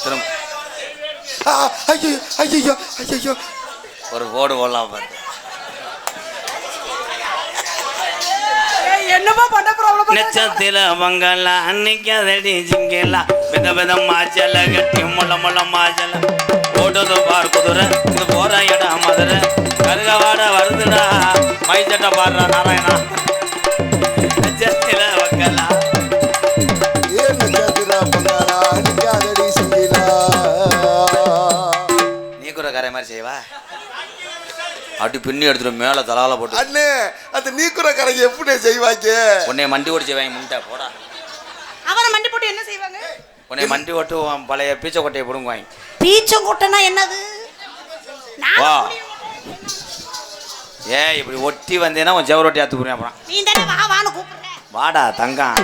திரும்ப ஐயோ ஐயோ ஐயோ ஒரு போடு போடலாம் பாரு. என்னமா பண்ண ப்ராப்ளம் நெச்சத்தில மங்களா அன்னைக்கு அதடி ஜிங்கலா வித வித மாச்சல கட்டி முள்ள முள்ள மாச்சல ஓடுது பார் குதிரை இது போற இடம் மதுரை கருகவாட வருதுடா மைச்சட்ட பாடுறா நாராயணா நெச்சத்தில மங்களா நீ கூட கரை மாதிரி செய்வா அப்படி பின்னி எடுத்துட்டு மேல தலால போட்டு அண்ணே அந்த நீக்குற கரைக்கு எப்படி செய்வாங்க? உன்னை மண்டி ஓடி செய்வாங்க முண்டை போடா. அவரை மண்டி போட்டு என்ன செய்வாங்க? உன்னை மண்டி ஓட்டு பழைய பீச்ச கொட்டையை பிடுங்குவாங்க. பீச்சங்கொட்டைனா என்னது? வா ஏய் இப்படி ஒட்டி வந்தேன்னா உன் செவரொட்டி ஆத்து புரியும். அப்புறம் நீ தானே வா வான்னு கூப்பிடுற. வாடா தங்கம்.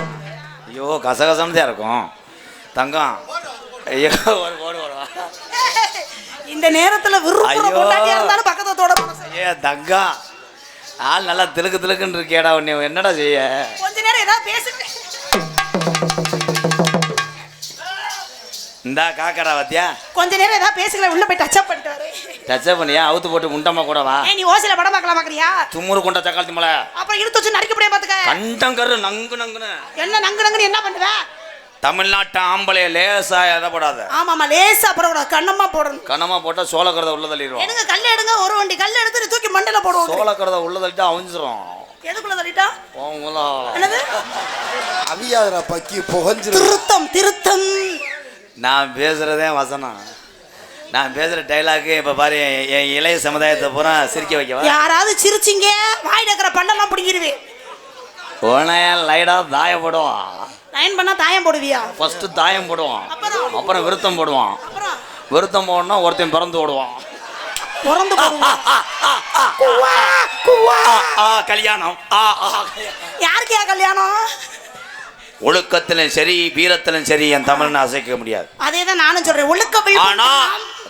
ஐயோ கசகசம் தான் இருக்கும் தங்கம். ஐயோ ஒரு போடு போடுவா. இந்த நேரத்துல விருப்பம் கொண்டாட்டியா இருந்தாலும் பக்கத்தோட ஏ தங்கம் ஆள் நல்லா திலுக்கு திலுக்குன்னு இருக்கேடா. உன்னை என்னடா செய்ய? கொஞ்ச நேரம் ஏதாவது பேசுங்க. இந்தா காக்கடா பாத்தியா? கொஞ்ச நேரம் ஏதாவது பேசுங்களேன். உள்ள போய் டச் அப் பண்ணிட்டு வரேன். டச் அப் பண்ணியா? அவுத்து போட்டு முண்டமா கூட வா. நீ ஓசில படம் பார்க்கலாம் பாக்குறியா? தும்முரு கொண்ட தக்காளி மலை அப்புறம் இழுத்து வச்சு நடிக்க முடியாது பாத்துக்க. கண்டங்கரு நங்கு நங்குன்னு என்ன நங்கு நங்குன்னு என்ன பண்ணுவ? தமிழ்நாட்டு ஆம்பளைய லேசா எதப்படாத. ஆமாமா லேசா போடக்கூடாது. கண்ணமா போடணும். கனமா போட்டா சோளக்கறத உள்ள தள்ளிடுவோம். எடுங்க கல்ல எடுங்க. ஒரு வண்டி கல்ல எடுத்து தூக்கி மண்டையில போடுவோம். சோளக்கறத உள்ள தள்ளிட்டா அவிஞ்சிரும். எதுக்குள்ள தள்ளிட்டா? என்னது அவியாதரா பக்கி புகஞ்சிரும். திருத்தம் திருத்தம். நான் பேசுறதே வசனம். நான் பேசுற டைலாக் இப்ப பாரு என் இளைய சமுதாயத்தை பூரா சிரிக்க வைக்கவா? யாராவது சிரிச்சிங்க வாய் நக்கற பண்ணலாம் பிடிங்கிருவேன். உனைய லைடா தாயம் போடுவான். லைன் பண்ணா தாயம் போடுவியா? ஃபர்ஸ்ட் தாயம் போடுவான். அப்புறம் விருத்தம் போடுவான். விருத்தம் போடனா ஒருத்தன் பிறந்து ஓடுவான். பிறந்து போடுவான். கல்யாணம். யாருக்கே கல்யாணம்? ஒழுக்கத்திலும் சரி வீரத்திலும் சரி என் தமிழ்னு அசைக்க முடியாது. அதேதான் நானும் சொல்றேன். ஒழுக்கம். ஆனா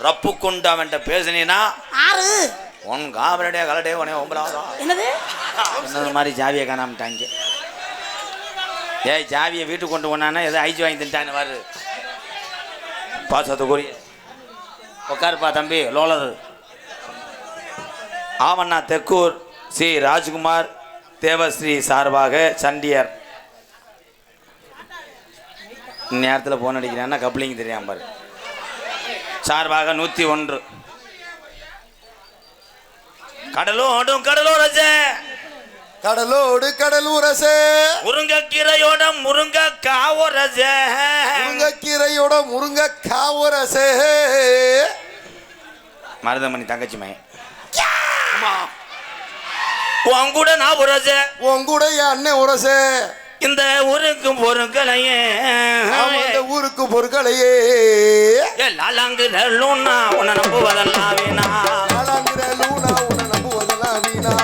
ரப்பு கொண்டு அவன்கிட்ட பேசினா ஆறு உன் காவலடைய கலடே உனே ஒம்பலாதா. என்னது என்னது மாதிரி ஜாவியை காணாமட்டாங்க. ஏய் ஜாவியை வீட்டுக்கு கொண்டு போனானா எதோ ஐஜி வாங்கி தின்ட்டான்னு வாரு. பாசத்து கூறிய உட்காருப்பா தம்பி லோலர். ஆவண்ணா தெக்கூர் சி ராஜ்குமார் தேவஸ்ரீ சார்பாக சண்டியர் நேரத்தில் போன் அடிக்கிறான்னா கப்ளிங் தெரியாம பாரு. சார்பாக 101 கடலோடும் கடலோரசே கடலோடு கடலூரசே முருங்கக்கீரையோட முருங்க காவரசே முருங்கக்கீரையோட முருங்க காவரசே மருதமணி தங்கச்சி மையன் உன் கூட நான் உரசே உன் கூட என் அண்ணன் உரசே இந்த ஊருக்கு பொருட்களையே இந்த ஊருக்கு பொருட்களையே லாலாங்கு லூனா உன்னை நம்புவதெல்லாம் வீணா. லாலாங்கிற லூனா உன்னை நம்புவதெல்லாம் வீணா.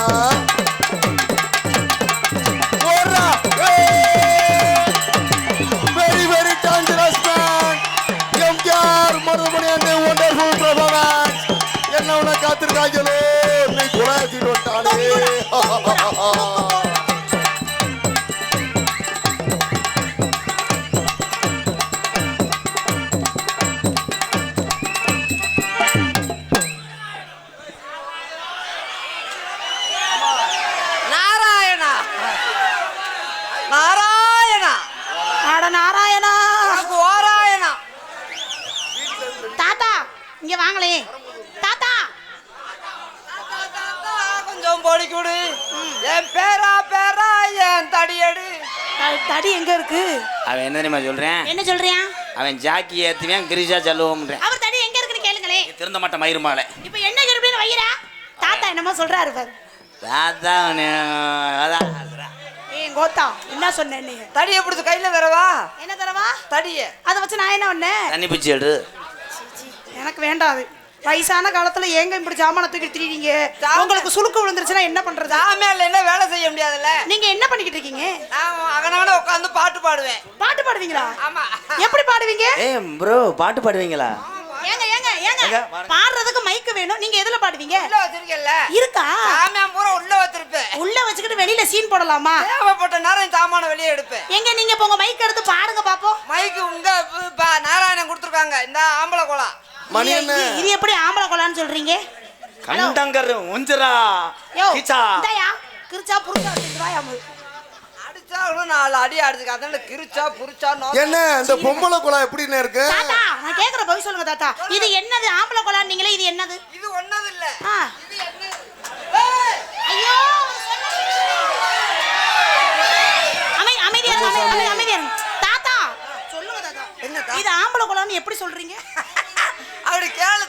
Very very dangerous man. MGR Maruthamani அந்த வண்டர்ஃபுல் பெர்ஃபார்மன்ஸ். என்ன உன காத்திருக்காங்களோ நீ குலாத்திட்டு வந்தானே. இங்க வாங்களே தாத்தா. கொஞ்சம் போடி கொடு. என் பேரா பேரா என் தடியடு. தடி எங்க இருக்கு? அவன் என்ன தெரியுமா சொல்றேன்? என்ன சொல்றியா? அவன் ஜாக்கி ஏத்துவேன் கிரிஜா செல்லுவோம். அவர் தடி எங்க இருக்குன்னு கேளுங்களே. திருந்த மாட்ட மயிருமால. இப்போ என்ன கேளுன்னு வையரா. தாத்தா என்னமோ சொல்றாரு பாரு. தாத்தா ஏய் கோத்தா என்ன சொன்னே நீ? தடியை பிடிச்சு கையில தரவா? என்ன தரவா? தடியை அதை வச்சு நான் என்ன பண்ணேன்? தண்ணி பிச்சு எடு. எனக்கு வேண்டாது. வயசான காலத்துல ஏங்க இப்படி ஜாமான தூக்கி திரிறீங்க? உங்களுக்கு சுளுக்கு விழுந்துருச்சுன்னா என்ன பண்றது? சாமியால என்ன வேலை செய்ய முடியாதுல்ல. நீங்க என்ன பண்ணிக்கிட்டு இருக்கீங்க? நான் அகனவன உட்கார்ந்து பாட்டு பாடுவேன். பாட்டு பாடுவீங்களா? ஆமா. எப்படி பாடுவீங்க? ஏய் ப்ரோ பாட்டு பாடுவீங்களா? ஏங்க ஏங்க ஏங்க பாடுறதுக்கு மைக் வேணும். நீங்க எதுல பாடுவீங்க? உள்ள வச்சிருக்கேல்ல. இருக்கா? சாமியா பூரா உள்ள வச்சிருப்பேன். உள்ள வச்சுக்கிட்டு வெளியில சீன் போடலாமா? தேவைப்பட்ட நேரம் சாமான வெளியே எடுப்பேன். எங்க நீங்க போங்க மைக் எடுத்து பாடுங்க பாப்போம். மைக் உங்க நாராயணன் கொடுத்துருக்காங்க. கொடுத்தாங்க இந்த ஆம்பளை குளம். மணி என்ன இது எப்படி ஆம்பளை கொலான்னு சொல்றீங்க? கண்டங்கர் உஞ்சரா யோ கீச்சா இந்தாயா கிரிச்சா புரிச்சா வாயா அடிச்சா கூட 4 அடி அடிச்சுக்க. அதனால கிரிச்சா புரிச்சா என்ன இந்த பொம்பளை குழாய் எப்படின்னு இருக்கு? தாத்தா நான் கேக்குற பதில் சொல்லுங்க தாத்தா. இது என்னது ஆம்பளை கொலான்னு நீங்களே இது என்னது? இது ஒண்ணது இல்ல. இது என்னது? ஐயோ அமைதியா தாத்தா சொல்லுங்க தாத்தா. என்னதா? இது ஆம்பளை கொலான்னு எப்படி சொல்றீங்க? அப்படி கேளு.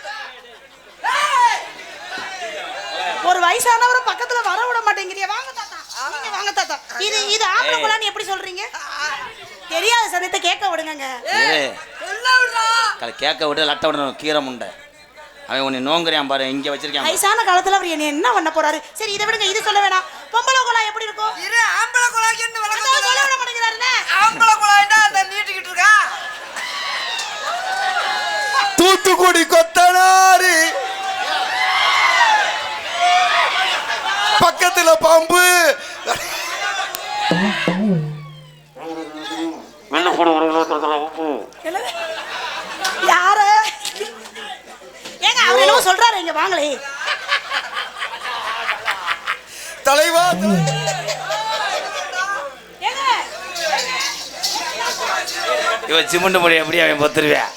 ஒரு வயசானவரும் பக்கத்துல வர விட மாட்டேங்கிறீங்க. வாங்க தாத்தா நீங்க வாங்க தாத்தா. இது ஆம்பளை கொலான்னு எப்படி சொல்றீங்க? தெரியாத சமயத்தை கேட்க விடுங்க. கேட்க விட லட்ட விட கீரை முண்டை அவன் உன்னை நோங்குறியான் பாரு இங்க வச்சிருக்கான். வயசான காலத்துல அவர் என்ன பண்ண போறாரு? சரி இதை விடுங்க, இது சொல்ல வேணாம். பொம்பளை குழாய் எப்படி இருக்கும்? இரு ஆம்பளை குழாய்க்கு என்ன விளக்கம் சொல்ல விட மாட்டேங்கிறாருல. ஆம்பளை குழாய்னா அந்த நீட்டிக்கிட்டு இருக்கா. தூத்துக்குடி கொத்தனாரி பக்கத்துல பாம்பு. யாரு ஏங்க அவர் என்ன சொல்றாரு? இங்க வாங்களே தலைவா. ஏங்க இவன் சிமெண்ட் முடி எப்படி அவன் பொத்துருவேன்.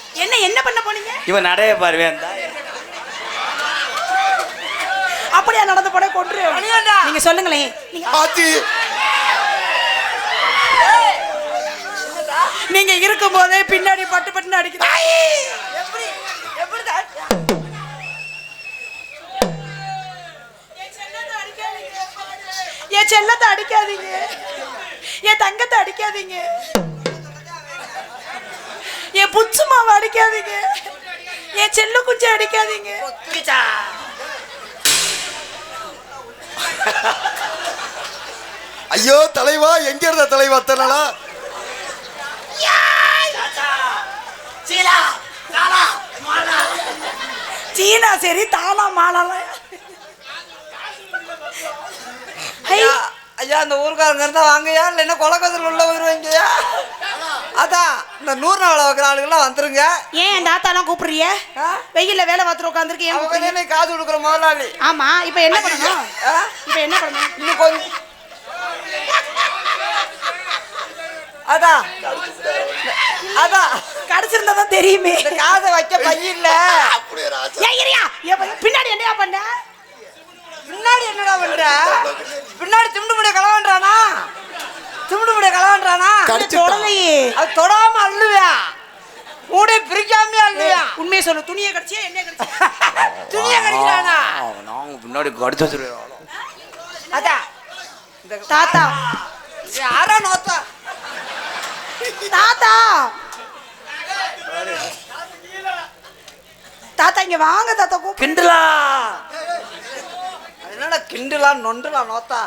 என்ன பண்ண போனீங்க? இவன் நடைய பாருவேன். அப்படியே நடந்து போட கொன்று நீங்க சொல்லுங்களேன். நீங்க இருக்கும் போதே பின்னாடி பட்டு பட்டுன்னு அடிக்கிறீங்க. என் செல்லத்தை அடிக்காதீங்க, என் தங்கத்தை அடிக்காதீங்க, என் புச்சு மாவை அடிக்காதீங்க, என் செல்ல குஞ்சை அடிக்காதீங்க. ஐயோ தலைவா, எங்க இருந்த தலைவா? தரலா சீனா சரி தானா மாலால. ஐயா அந்த ஊருக்காரங்க இருந்தா வாங்கயா, இல்லைன்னா கொலக்கத்தில் உள்ள போயிருவாங்கயா. அதான் இந்த 100 நாள் வைக்கிற ஆளுங்கெல்லாம் வந்துருங்க. ஏன் என் தாத்தாலாம் கூப்பிடுறிய? வெயில்ல வேலை பார்த்துட்டு உட்காந்துருக்கு. ஏன் காது கொடுக்குற முதலாளி? ஆமா இப்ப என்ன பண்ணணும்? இப்ப என்ன பண்ணணும்? இன்னும் கொஞ்சம் அதான் கடிச்சிருந்தாதான் தெரியுமே. காதை வைக்க பையில்ல. பின்னாடி என்னையா பண்ண? பின்னாடி என்னடா பண்ற? பின்னாடி திமுடிய களவான்றானா? திமுடிய களவான்றானா? தொடலையே அது தொடாம அள்ளுவியா, மூடை பிரிக்காம அள்ளுவியா. உண்மையை சொல்லு. துணியை கடிச்சியா என்ன கடிச்சியா? துணியை கடிக்கிறானா? நாங்க பின்னாடி கடிச்சு வச்சிருவோம். அதான் தாத்தா யாரா நோத்தா? தாத்தா தாத்தா இங்க வாங்க தாத்தா. கிண்டலா என்னடா கிண்டலா நொண்டலா நோத்தா?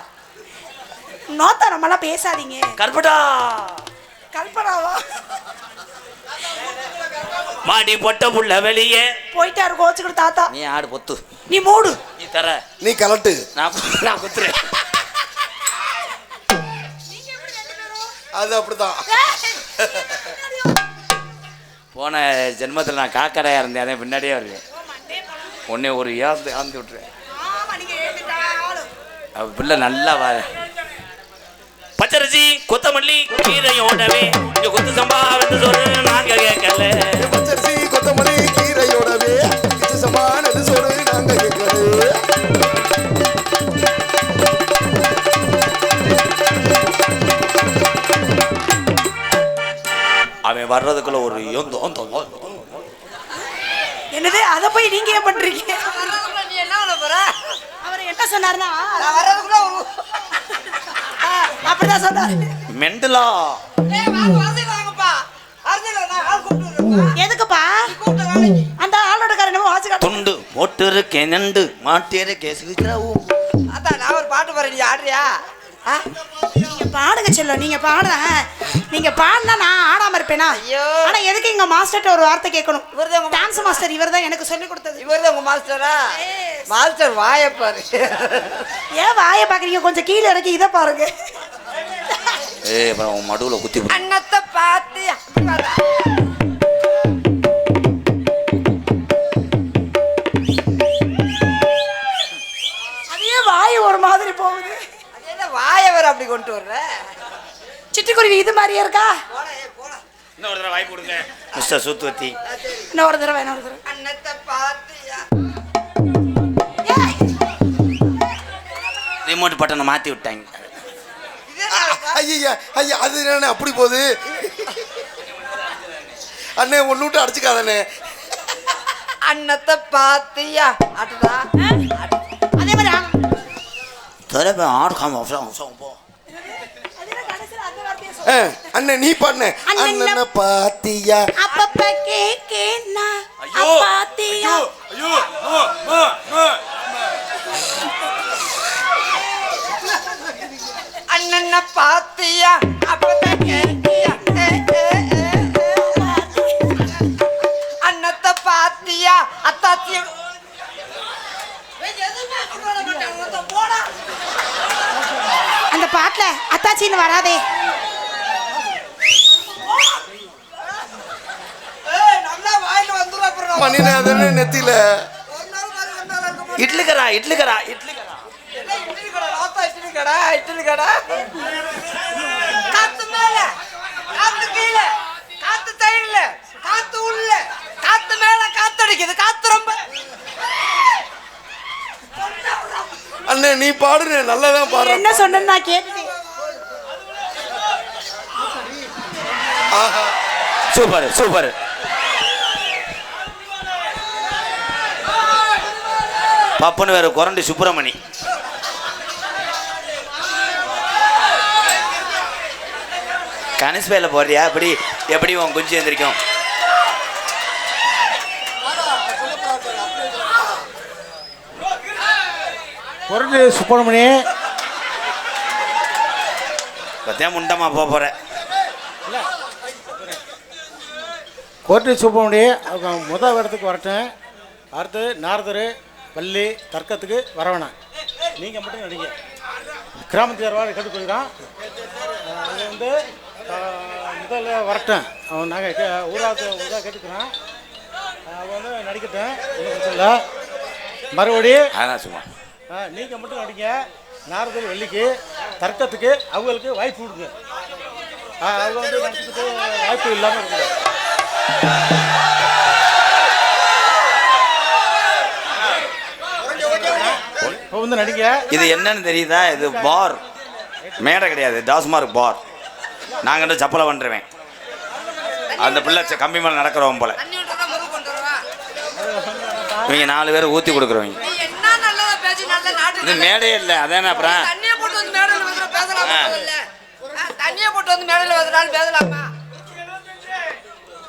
நோத்தா நம்மளாம் பேசாதீங்க. கற்படா கல்பனாவா? மாடி பொட்ட புள்ள வெளியே போயிட்டாரு கோச்சுக்கிட்டு தாத்தா. நீ ஆடு பொத்து, நீ மூடு, நீ தர, நீ கலட்டு, நான் குத்துறேன். அது அப்படிதான். போன ஜென்மத்தில் நான் காக்கரையா இருந்தேன், அதே பின்னாடியே வருவேன். உன்னை ஒரு ஏந்து விட்டுருவேன். பிள்ளை நல்லா வா. பச்சரிசி கொத்தமல்லி கீரையோடவே இங்க கொத்து சம்பா வந்து சொல்லு நாங்க கேட்கல. பச்சரிசி கொத்தமல்லி கீரையோடவே கிச்சு சம்பா வந்து சொல்லு நாங்க கேட்கல. அவன் வர்றதுக்குள்ள ஒரு என்னது? அத போய் நீங்க ஏன் பண்றீங்க? நீ என்ன பண்ண போற? அவர் என்ன சொன்னாருன்னா நான் வர்றதுக்குள்ள அப்படிதான் சொன்னாரு. மெண்டலா வாங்கப்பா. எதுக்குப்பா? அந்த ஆளோட காரணமா வாட்சி காட்டு. துண்டு போட்டு இருக்கேன் நண்டு மாட்டேற கேசுகிறா. அதான் நான் ஒரு பாட்டு பாடுறேன், நீ ஆடுறியா? நீங்க பாடுங்க செல்லம், நீங்க பாடுங்க. நீங்க பாடினா நான் ஆடாம இருப்பேனா? ஆனா எதுக்கு இங்க மாஸ்டர்ட்ட ஒரு வார்த்தை கேட்கணும்? டான்ஸ் மாஸ்டர் இவர்தான் எனக்கு சொல்லி கொடுத்தது. இவர்தான் உங்க மாஸ்டரா? மாஸ்டர் வாயை பாரு. ஏன் வாயை பாக்குறீங்க? கொஞ்சம் கீழே இறக்கி இதை பாருங்க. அப்புறம் மடுவுல குத்தி அன்னத்தை பார்த்து மிஸ்டர் சூத்துவத்தி. இன்னொரு தடவை அன்னத்தை பார்த்தியா? ஏய், ரிமோட் பட்டனை மாற்றி விட்டாங்க. இது என்னப்பா? ஐயா ஐயா அது என்ன அப்படி போகுது அண்ணே ஒன்று விட்டு அடிச்சுக்காதண்ணே. அன்னத்தை பார்த்தியா? அதுதா அதே மாதிரி தொலைப்ப ஆடுக்காம போ. அண்ணே நீ பண்ண அண்ணனை பாத்தியா? அப்பப்ப கேக்கேன்னா ஐயோ பாத்தியா? ஐயோ அண்ணனை பார்த்தியா? அப்பதான் கேட்டியா? அன்னத்தை பார்த்தியா? அத்தாத்திய அந்த பாட்டுல அத்தாச்சின்னு வராதே. நல்லா வாயில வந்துரும் அப்புறம் மணினே அதனே நெத்தியில ஒரு நாள் மாதிரி ஒரு நாள் இருக்க மாட்டேன். இட்லிக்கரா. இட்லி கடை, லாத்தா இட்லி கடை. காத்து மேல, காத்து கீழே, காத்து தையில, காத்து உள்ள, காத்து மேல காத்து அடிக்குது, காத்து ரொம்ப. அண்ணே நீ பாடுனே நல்லாதான் பாடுற. என்ன சொன்னேன்னு நான் கேட்டுட்டேன். Super super. பப்புன்னு வேற குரண்டி சுப்பிரமணி. கனிஸ்பேல போறியா? எப்படி உன் குஞ்சு எந்திரிக்கும்? குரண்டி சுப்பிரமணி பத்தியா முண்டமா போற. குரண்டி சுப்பிரமணி அவங்க முதல் இடத்துக்கு வரட்டும். அடுத்து நாரதர் பள்ளி தர்க்கத்துக்கு வரவேணாம். நீங்கள் மட்டும் நடிங்க. கிராமத்து ஏற்பாடு கேட்டுக்கொள்கிறோம். அது வந்து முதல்ல வரட்டும். அவன் நாங்கள் ஊராக கேட்டுக்கிறோம். அவன் வந்து நடிக்கட்டும், ஒன்றும் பிரச்சனை இல்லை. மறுபடியும் அதான் சும்மா நீங்கள் மட்டும் நடிங்க. நாரதர் வெள்ளிக்கு தர்க்கத்துக்கு அவங்களுக்கு வாய்ப்பு கொடுங்க. அவங்க வந்து நடிச்சுட்டு வாய்ப்பு இல்லாமல் இருக்குது. இப்போ வந்து நடிங்க. இது என்னன்னு தெரியுதா? இது பார் மேடை கிடையாது, டாஸ்மார்க் பார். நாங்கள் சப்பலை பண்ணுறேன். அந்த பிள்ளை கம்பி மேலே நடக்கிறவன் போல. தண்ணி விட்டு முருகு கொண்டு வரவா? இவங்க 4 பேர் ஊற்றி கொடுக்குறவங்க. நீ என்ன நல்லதா பேசி நல்ல நாட்டு இது மேடையே இல்லை, அதானே அப்புறம். தண்ணியை போட்டு வந்து மேடையில் வந்து பேசலாமா? தண்ணியை போட்டு வந்து மேடையில் வந்துட்டாலும் பேசலாமா?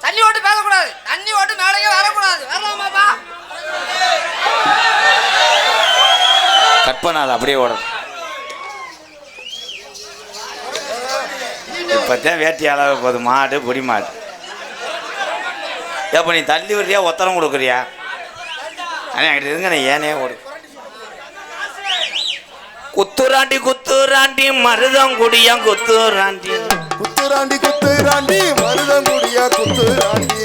தண்ணி ஓட்டு பேசக்கூடாது, தண்ணி ஓட்டு மேடையே வரக்கூடாது. வரலாமாப்பா? கட் பண்ணாது, அப்படியே ஓடும். இப்போத்தான் வேட்டி அளவு போகுது. மாடு பொடி மாடு. ஏப்போ நீ தள்ளி விடுறியா ஒத்தரம் கொடுக்குறியா? அண்ணே அங்கிட்ட இருங்க, நீ ஏனே ஓடு. குத்துராண்டி குத்துராண்டி மருதங்குடியா குத்துராண்டி. குத்துராண்டி குத்துராண்டி மருதங்குடியா குத்துராண்டி.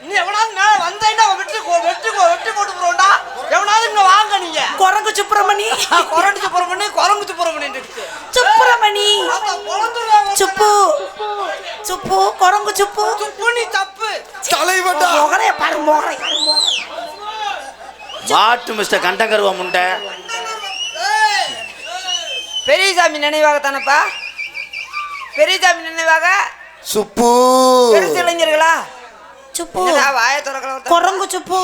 நீ எவனாவது மேல வந்தேன்னா வெட்டி போட்டு போடுறோம்டா. எவனாவது இங்க வாங்க நீங்க. குரங்கு சுப்பிரமணி. குரங்கு சுப்பிரமணி, குரங்கு சுப்பிரமணி இருக்கு. சுப்பிரமணி அதான் பொழந்துருவாங்க. சுப்பு சுப்பு குரங்கு சுப்பு. சுப்புனி தப்பு. தலைவட்டா முகரைய பாரு, முகரை. வாட்டு மிஸ்டர் கண்டங்கருவா முண்டை. பெரியசாமி நினைவாக தானப்பா? பெரியசாமி நினைவாக சுப்பு பெருசு இளைஞர்களா? சுப்பு என்னடா வாயை திறக்கல? குரங்கு சுப்பு.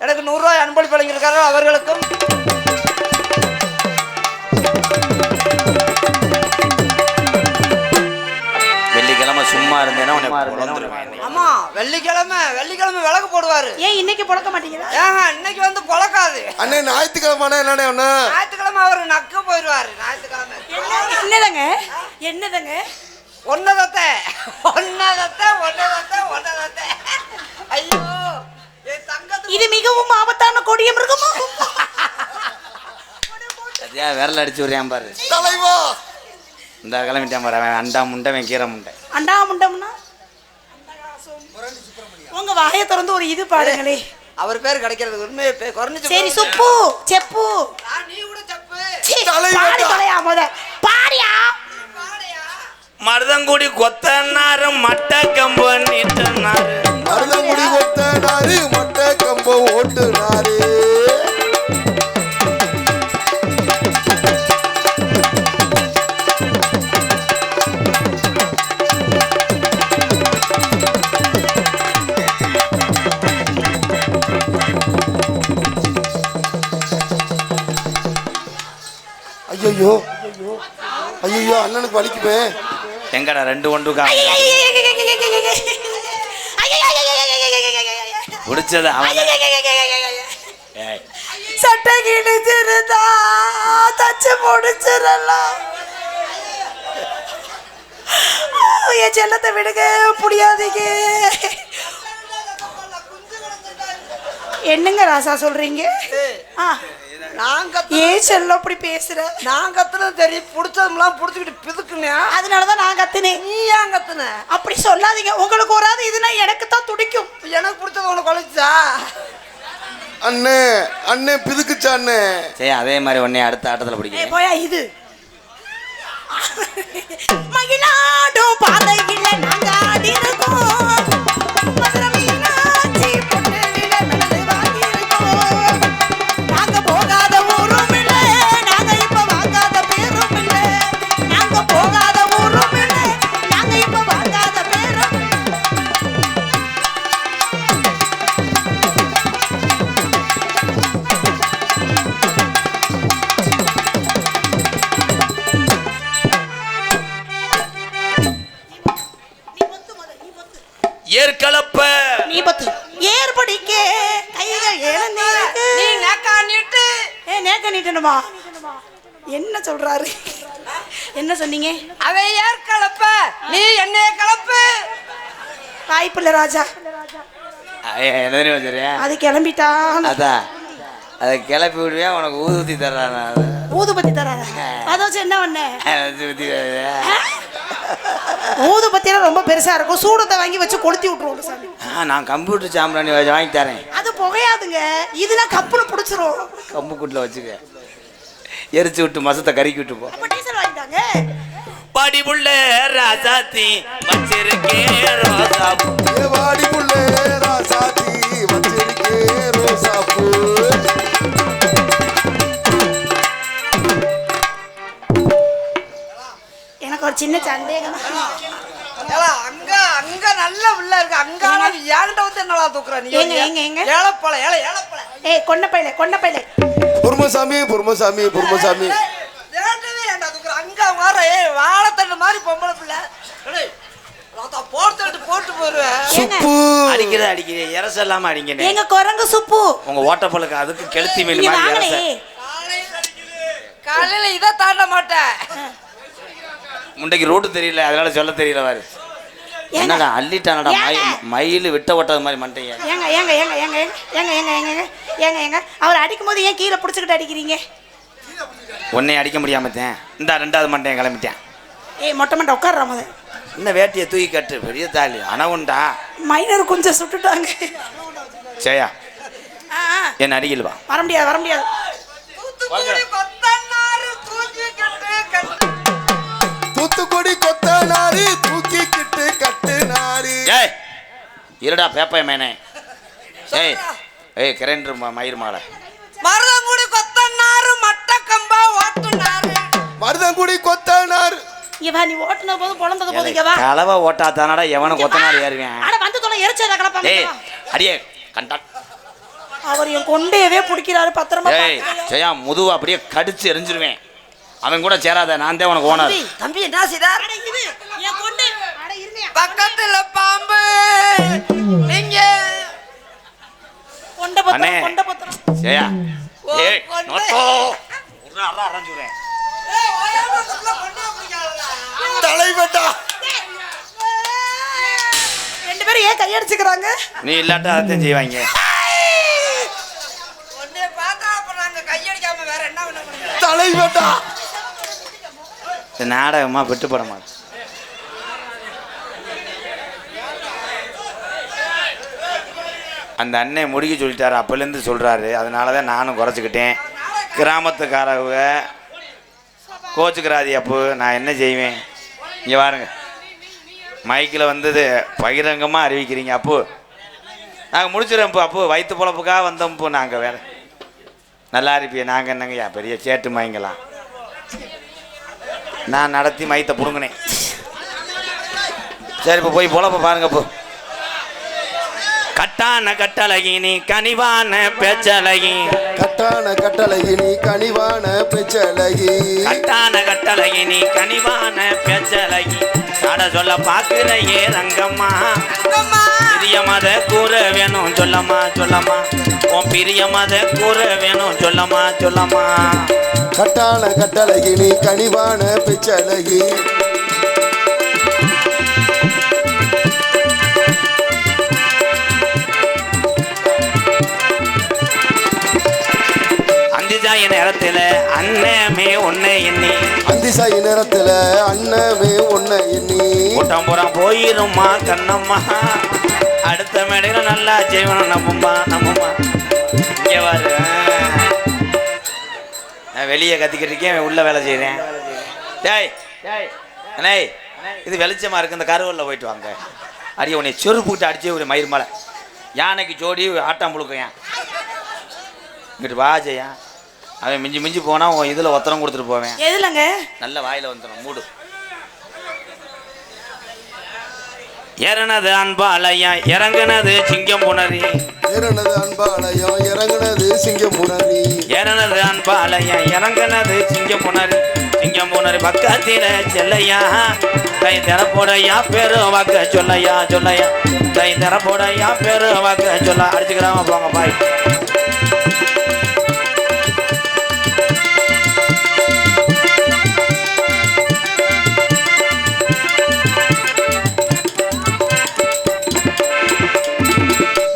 எனக்கு 100 ரூபாய் அன்பளிப்பு வழங்கியிருக்காரோ அவர்களுக்கும் வெள்ளிக்கிழமை சும்மா இருந்தேன்னா உன்னை பொழந்துருவேன். ஆமா. வெள்ளிக்கிழமை விளக்கு போடுவாரு. ஏன் இன்னைக்கு பொழக்க மாட்டீங்களா? இன்னைக்கு வந்து பொழக்காது. அண்ணே ஞாயிற்றுக்கிழமை என்னடே அண்ணா? ஞாயிற்றுக்கிழமை அவரு நக்க போயிடுவாரு. ஞாயிற்றுக்கிழமை என்னதங்க என்னதங்க? ஒன்னதத்தை ஐயோ என் தங்கத்து இது மிகவும் ஆபத்தான கொடிய மிருகமா? சரியா விரல் அடிச்சு விடுறான் பாரு. தலைவா இந்த கிளம்பிட்டான் பாரு. அவன் அண்டா முண்டை, அவன் கீரை முண்டை. அண்டா முண்டம்னா உங்க வாயை திறந்து ஒரு இது பாடுங்களே. அவர் பேர் கிடைக்கிறது உண்மையை குறைஞ்சு. சரி சுப்பு செப்பு. நீ கூட செப்பு. பாடி தொலையா முத பாடியா. மருதங்குடி கொத்தனாரு மட்ட கம்பு நீட்டனாரு. மருதங்குடி கொத்தனாரு மட்ட கம்பு ஓட்டுனாரு. ஐயோ ஐயோ அண்ணனுக்கு வலிக்குமே. எங்கடா 2 ஒன்றுக்கா பிடிச்சது அவன். சட்டை கிழிச்சிருந்தா தச்சு முடிச்சிடலாம். என் செல்லத்தை விடுங்க முடியாதீங்க. என்னங்க ராசா சொல்றீங்க? ஏன் செல்லம் அப்படி பேசுற? நான் கத்துறது தெரியும். பிடிச்சதுலாம் பிடிச்சிக்கிட்டு பிதுக்குனேன். அதனாலதான் நான் கத்துனேன். நீ ஏன் கத்துன? அப்படி சொல்லாதீங்க. உங்களுக்கு வராது இதுனா எனக்கு தான் துடிக்கும். எனக்கு பிடிச்சது உனக்கு கொலைச்சா? அண்ணே அண்ணே பிதுக்குச்சா அண்ணே. சரி அதே மாதிரி உடனே அடுத்த ஆட்டத்தில் பிடிக்கிறேன். போயா இது மகிழாடும் பாதையில நாங்க ஆடி இருக்கோம். மதுரை மீனாட்சி பொன்னேரியில நடந்து வாங்கியிருக்கோம். நாங்க போகாத ஊரும் இல்ல, நாங்க இப்ப வாங்காத பேரும் இல்ல. நாங்க போகாத ஊரும் இல்ல, நாங்க இப்ப வாங்காத பேரும். ஏற்கலப்ப நீ பத்து ஏற்படிக்க கைகள் இழந்திருக்கு. நீ நேக்கா நீட்டு. நேக்க நீட்டணுமா? என்ன சொல்றாரு? என்ன சொன்னீங்க? அவன் ஏர் கலப்ப, நீ என்னைய கலப்பு. வாய்ப்பில்ல ராஜா. என்ன தெரியுமா சரியா? அது கிளம்பிட்டா. அதான் அதை கிளப்பி விடுவியா உனக்கு ஊதுபத்தி தர்றான். ஊதுபத்தி தராத. அதாச்சும் என்ன பண்ண? ஊதுபத்தியெல்லாம் ரொம்ப பெருசா இருக்கும். சூடத்தை வாங்கி வச்சு கொளுத்தி விட்டுருவோம் சாமி. நான் கம்ப்யூட்டர் சாம்பிராணி வாங்கி தரேன். அது புகையாதுங்க. இதுனா கப்புனு பிடிச்சிரும். கம்பு கூட்டில் வச்சுக்க. எரிச்சு விட்டு மசத்தை கறிக்கி விட்டு போ. அப்ப டீசல் வாங்கிட்டாங்க. படிப்புள்ள ராசாத்தி வச்சிருக்கே ரோசாப்பூ. வாடிக்குள்ள ராசாத்தி வச்சிருக்கே ரோசாப்பூ. எனக்கு ஒரு சின்ன சந்தேகம். அங்க அங்க நல்ல உள்ள இருக்கு. அங்கால ஏன்ட வந்து என்னடா தூக்குற நீ? எங்க எங்க எங்க? ஏலப்பழ ஏலப்பழ. ஏய் கொன்னப்பையில. பொறுமசாமி பொறுமசாமி பொறுமசாமி. ஏன்டவே ஏன்டா தூக்குற? அங்க வர வாழைத்தண்டு மாதிரி பொம்பளை பிள்ளை. டேய் ராதா போட்டு போடுவேன். சுப்பு அடிக்கிற எரச இல்லாம அடிங்கனே. எங்க குரங்கு சுப்பு. உங்க ஓட்டப்பழுக்கு அதுக்கு கெளுத்தி மீன் இங்க மாதிரி வாங்களே. எரச. காலையில இத தாண்ட மாட்டேன். முண்டைக்கு ரூட்டு தெரியல அதனால சொல்ல தெரியல பாரு. என்னடா அள்ளிட்டானடா மயில் விட்ட ஓட்டது மாதிரி மண்டைங்க. ஏங்க அவர் அடிக்கும் போது ஏன் கீழே பிடிச்சிக்கிட்டு அடிக்கிறீங்க? உன்னை அடிக்க முடியாமத்தேன். இந்த 2வது மண்டையை கிளம்பிட்டேன். ஏய் மொட்டை மண்டை உட்கார்ற போது இந்த வேட்டியை தூக்கி கட்டு பெரிய தாலி அணவுண்டா. மைனர் கொஞ்சம் சுட்டுட்டாங்க. சரியா என்ன அடிக்கல் வா. வர முடியாது. தூத்துக்குடி கொத்தனாரு தூக்கிக்கிட்டு கட்டுனாரு. ஏய் இருடா பேப்பை மேனே. ஏய் கிரைண்டர் மயிர் மாலை. மருதங்குடி கொத்தனாரு மட்ட கம்பா ஓட்டுனாரு. மருதங்குடி கொத்தனாரு. இவா நீ ஓட்டுன போது பொளந்தது போது இங்க வா. கலவ ஓட்டாதானடா எவன கொத்தனார் ஏறுவேன். அட வந்து தொலை எரிச்சத கலப்பாம. ஏய் அடியே கண்டா. அவர் என் கொண்டையவே பிடிக்கிறாரு பத்திரமா. ஏய் ஜெயா முதுவ அப்படியே கடிச்சு எரிஞ்சிருவேன். அவன் கூட சேராத நான் தான் உனக்கு ஓனர். தம்பி என்ன செய்தார்? அட இது என் கொண்டை. அட இருங்க. பக்கத்துல பாம்பு. நீங்க கொண்ட பத்திரம். ஜெயா ஏய் நோட்டோ ஒரு அற அரஞ்சுறேன். ஏய் ஓயாமக்குள்ள கொண்டா பிடிக்காதடா. தலைவட்டா. ரெண்டு பேரும் ஏன் கையடிச்சுக்கறாங்க? நீ இல்லாட்டா அதையும் செய்வாங்க. ஒண்ணே பார்த்தா அப்ப நாங்க கையடிக்காம வேற என்ன பண்ண முடியும்? தலைவட்டா. நாடகமா விட்டு போட மாட்டேன். அந்த அண்ணன் முடிக்க சொல்லிட்டாரு, அப்போலேருந்து சொல்கிறாரு. அதனால தான் நானும் குறைச்சிக்கிட்டேன். கிராமத்துக்காரவங்க கோச்சுக்கிறாதி அப்போ நான் என்ன செய்வேன்? இங்கே பாருங்க, மைக்கில் வந்தது பகிரங்கமாக அறிவிக்கிறீங்க. அப்போ நாங்கள் முடிச்சிடறோம். அப்போ வயிற்று பொழப்புக்காக வந்தோம்ப்போ. நாங்கள் வேறு நல்லா இருப்பிய. நாங்கள் என்னங்கய்யா பெரிய சேட்டு மைங்கலாம். நான் நடத்தி மைத்தை பிடுங்கினேன். சரி, இப்போ போய் பொழப்ப பாருங்க. இப்போ கட்டான கட்டழகி நீ கனிவான பேச்சழகி, கட்டான கட்டழகி நீ கனிவான பேச்சழகி, கட்டான கட்டழகி நீ கனிவான பேச்சழகி, நட சொல்ல பாக்குற ஏ ரங்கம்மா, பிரிய மத கூற வேணும் சொல்லம்மா சொல்லம்மா, உன் பிரிய மத கூற வேணும் சொல்லம்மா சொல்லம்மா. கட்டான கட்டழகி நீ கனிவான பேச்சழகி, அந்திசாய நேரத்துல அண்ணமே உன்னை எண்ணி, அந்திசாய நேரத்துல அண்ணமே உன்னை எண்ணி, கூட்டம் புறம் போயிரும்மா கண்ணம்மா, அடுத்த மேடையில நல்லா செய்வனும் நம்பும்மா நம்பும்மா. இங்கே வாரு, நான் வெளியே கத்திக்கிட்டு இருக்கேன், உள்ள வேலை செய்கிறேன். டேய் அண்ணே, இது வெளிச்சமாக இருக்கு, இந்த கருவலில் போயிட்டு வாங்க. அடியே உன்னை செருப்புக்கிட்டு அடிச்சு ஒரு மயிர் மலை யானைக்கு ஜோடி ஆட்டம் புழுக்கையான். இங்கிட்டு வா ஜெயா, அவன் மிஞ்சி மிஞ்சி போனால் உன் இதில் ஒத்தரம் கொடுத்துட்டு போவேன். எதுலங்க? நல்ல வாயில் வந்துடும் மூடு. ஏறனது அன்பாலயம் இறங்குனது சிங்கம் புணரி, ஏறனது அன்பாலயம் இறங்குனது சிங்கம் புணரி, ஏறனது அன்பாலயம் இறங்குனது சிங்கம் புணரி, சிங்கம் புணரி பக்கத்தில செல்லையா, கை திறப்போடையா பேரு வாக்க சொல்லையா சொல்லையா, கை திறப்போடையா பேரு வாக்க சொல்ல. அடிச்சுக்கிறாம போங்க பாய்.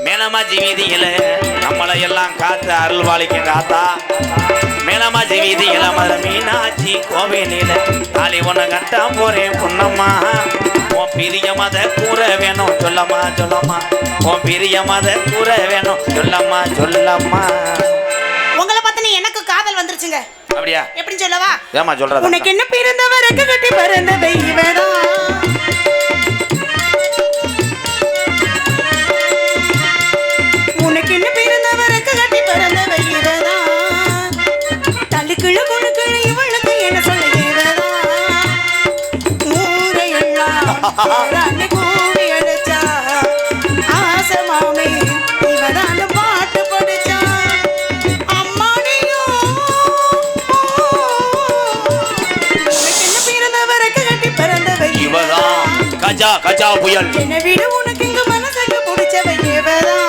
மேலமாச்சி வீதியில நம்மளை எல்லாம் காத்து அருள்வாளிக்கும் காத்தா, மேலமாச்சி வீதியில மதுரை மீனாட்சி கோவிலில தாலி ஒன்று கட்டா போறேன் பொன்னம்மா, உன் பிரிய மத கூற வேணும் சொல்லம்மா சொல்லம்மா, உன் பிரிய மத கூற வேணும் சொல்லம்மா சொல்லம்மா. உங்களை பார்த்தனே எனக்கு காதல் வந்துருச்சுங்க. அப்படியா? எப்படின்னு சொல்லவா? ஏமா சொல்றதா? உனக்கு என்ன பிறந்தவருக்கு கட்டி பிறந்தவை இவதான், உனக்கு என்ன பிறந்தவருக்கு கட்டி பிறந்தவை இவதான், தள்ளுக்கிழ குணுக்கிழ இவளுக்கு என்ன சொல்லுகிறதா, ஊரையெல்லாம் கூவி அழைச்சா ஆசை மாமே இவதான் பாட்டு படிச்சா, அம்மாடியும் உனக்கு என்ன பிறந்தவருக்கு கட்டி பிறந்தவை இவதான் கஜா கஜா புயல். என்னை விட உனக்கு இங்க மனசுக்கு பிடிச்சவை இவதான்.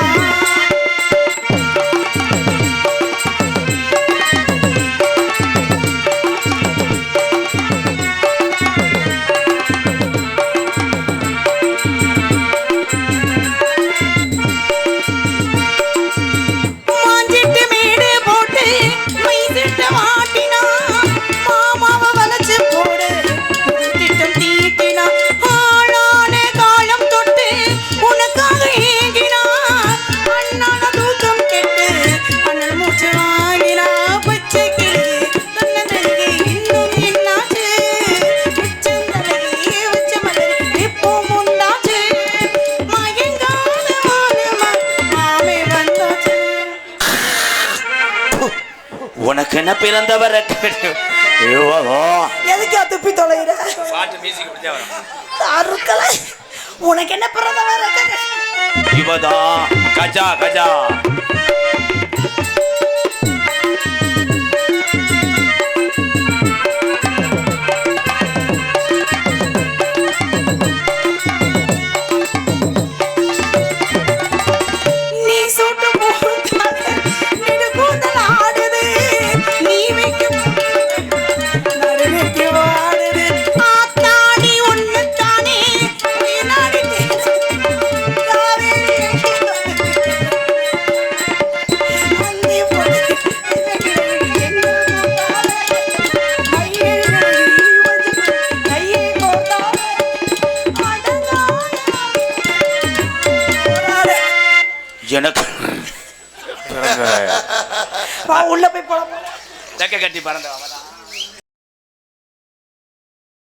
மாஞ்சிட்டு மேடு போட்டு மை சிட்ட மாட்டினா, மாமாவை வளைச்சு போடு திட்டம் தீட்டினா, ஆளான காலம் தொட்டு உனக்காக ஏங்கினா, அண்ணான தூக்கம் கெட்டு அண்ணன் மூச்சு வாங்கினா, பச்சை கிளி தன்னதழகி இன்னும் என்னாச்சு, உச்சந்தழகி உச்ச மலரி இப்போ முண்டாச்சு, மயங்காத மாலுமா மாமே வந்தாச்சு. உனக்கு என்ன பிறந்தவர் எதுக்கா துப்பி தொலைகிற? பாட்டு மியூசிக் பிடிச்சா வரும். அருக்கலை. உனக்கு என்ன பிறந்தவர்? இவதான் கஜா கஜா. நீ சூட்டு போட்டாலே நெடு கூந்தல் ஆடுது, நீ வைக்கும் நடுநிற்கு வாடுது, ஆத்தாடி ஒண்ணுத்தானே உயிர் நாடி காவேரி எனக்கு வா உள்ள போய் போலாம் ரெக்க கட்டி பறந்தவன்